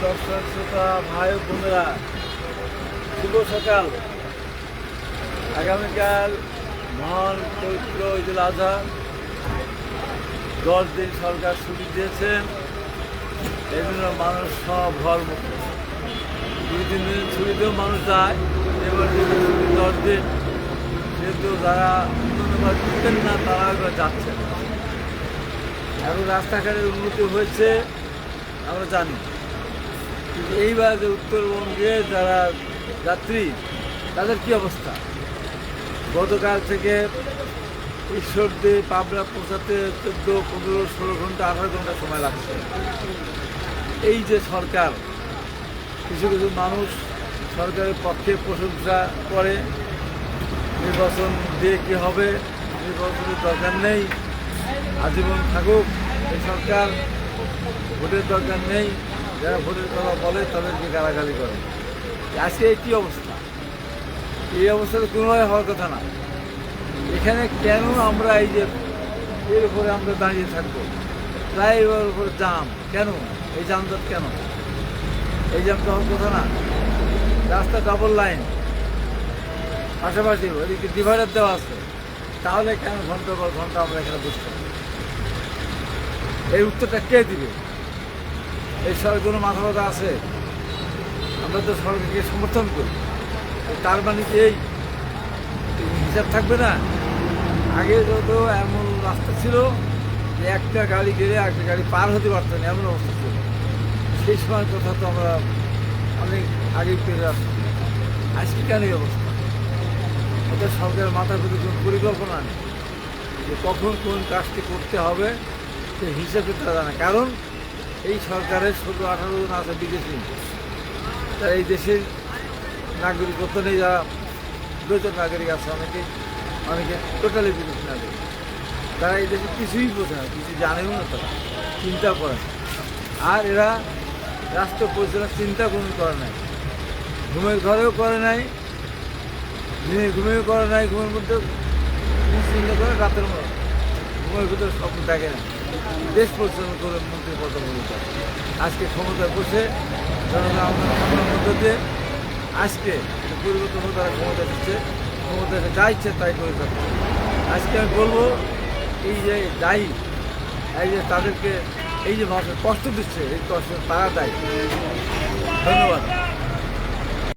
দর্শক শ্রোতা ভাই ও বোনেরা, শুভ সকাল। আগামীকাল মহান পবিত্র ঈদুল আজহা। 10 দিন সরকার ছুটি দিয়েছেন, এই জন্য মানুষ সব ঘরমুখী। 2-3 দিন ছুটিতেও মানুষ যায়, এবার যদি ছুটি 10 দিন, সেহেতু যারা ধন্যবাদ দিতেন না তারা এবার যাচ্ছেন। এখন রাস্তাঘাটের উন্নতি হয়েছে আমরা জানি, কিন্তু এইবার যে উত্তরবঙ্গে যারা যাত্রী তাদের কী অবস্থা। গতকাল থেকে ঈশ্বরদী পাবনা পৌঁছাতে 14, 15, 16 ঘন্টা 18 ঘন্টা সময় লাগছে। এই যে সরকার, কিছু কিছু মানুষ সরকারের পক্ষে প্রশংসা করে, নির্বাচন দিয়ে কী হবে, নির্বাচনের দরকার নেই, আজীবন থাকুক এই সরকার, ভোটের দরকার নেই। যারা ভোটের কথা বলে তাদেরকে গালাগালি করে। আজকে এই কী অবস্থা? এই অবস্থাটা কোনোভাবে হওয়ার কথা না। এখানে কেন আমরা এই যে এর উপরে আমরা দাঁড়িয়ে থাকবো? ফ্লাইওভারের উপরে জাম কেন? এই যানজট কেন? এই জামটা হওয়ার কথা না। রাস্তা ডাবল লাইন, পাশাপাশি ওইদিকে ডিভাইডার দেওয়া আছে, তাহলে কেন ঘন্টার পর ঘন্টা আমরা এখানে বসতে হবে? এই উত্তরটা কে দিবে? এই সরকার কোনো মাথা ব্যথা আছে? আমরা তো সরকারকে সমর্থন করি, তার মানে কি এই হিসাব থাকবে না? আগে যত এমন রাস্তা ছিল যে একটা গাড়ি গেলে একটা গাড়ি পার হতে পারত না, এমন অবস্থা ছিল। সেই সময়ের কথা তো আমরা অনেক আগেই পেরে আসছি। আজকে কেন এই অবস্থা? ওদের সরকারের মাথার প্রতি কোনো পরিকল্পনা নেই যে কখন কোন কাজটি করতে হবে, সে হিসাবে তারা জানে। কারণ এই সরকারের 17-18 জন আছে বিদেশি, তারা এই দেশের নাগরিকত্ব নেই। যারা দ্বৈত নাগরিক আছে, অনেকে টোটালি বিদেশি নাগরিক। তারা এই দেশে কিছুই বোঝে না, কিছু জানেও না, তারা চিন্তা করে না। আর এরা রাষ্ট্র পরিচালনার চিন্তা কোনো করে নাই, ঘুমের ঘরেও করে নাই, দিনে ঘুমেও করে নাই, ঘুমের মধ্যে চিন্তা করে, রাতের ঘুমের ভিতরে স্বপ্ন দেখে না। দেশ পরিচালনা করে মন্ত্রী পদ বলতে আজকে ক্ষমতায় বসে জনগণের মধ্য দিয়ে আজকে পরিবর্তন হয়ে তারা ক্ষমতা দিচ্ছে, ক্ষমতা যা ইচ্ছে তাই করে যাচ্ছে। আজকে আমি বলবো, এই যে দায়ী, এই যে তাদেরকে এই যে মানুষের কষ্ট দিচ্ছে, এই কষ্ট তারা দায়ী। ধন্যবাদ।